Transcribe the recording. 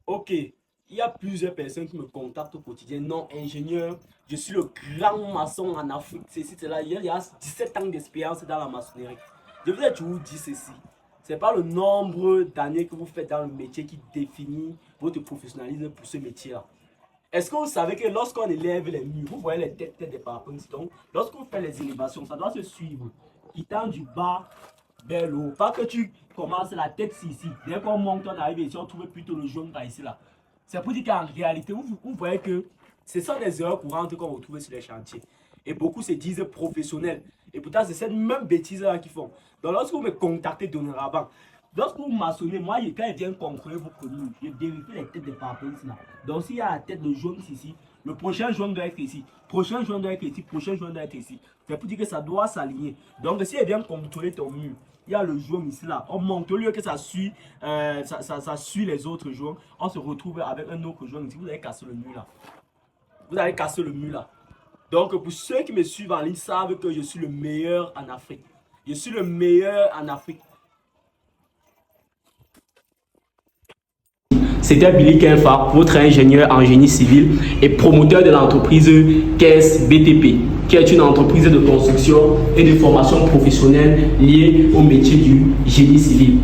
Ok, il y a plusieurs personnes qui me contactent au quotidien. Non, ingénieur, je suis le grand maçon en Afrique. Ceci, cela. Il y a 17 ans d'expérience dans la maçonnerie. Je vous ai toujours dit ceci. Ce n'est pas le nombre d'années que vous faites dans le métier qui définit votre professionnalisme pour ce métier-là. Est-ce que vous savez que lorsqu'on élève les murs, vous voyez les têtes des parapluies, donc lorsqu'on fait les élévations, ça doit se suivre, quittant du bas vers le haut. Pas que tu commences la tête ici. Dès qu'on monte, on arrive ici, on trouve plutôt le jaune par ici là. C'est pour dire qu'en réalité, vous voyez que ce sont des erreurs courantes qu'on retrouve sur les chantiers. Et beaucoup se disent professionnels. Et pourtant, c'est cette même bêtise-là qu'ils font. Donc, lorsque vous me contactez dorénavant, lorsque vous maçonnez, moi, quand je viens contrôler vos produits, je vérifie les têtes des parapluies là. Donc, s'il y a la tête de jaune ici, le prochain jaune doit être ici. Prochain jaune doit être ici. Prochain jaune doit être ici. C'est pour dire que ça doit s'aligner. Donc, si elle vient contrôler ton mur, il y a le jaune ici là. On monte au lieu que ça suit, ça suit les autres jaunes. On se retrouve avec un autre jaune ici. Vous allez casser le mur là. Vous allez casser le mur là. Donc, pour ceux qui me suivent en ligne savent que je suis le meilleur en Afrique. Je suis le meilleur en Afrique. C'était Billy Kenfa, votre ingénieur en génie civil et promoteur de l'entreprise KES BTP, qui est une entreprise de construction et de formation professionnelle liée au métier du génie civil.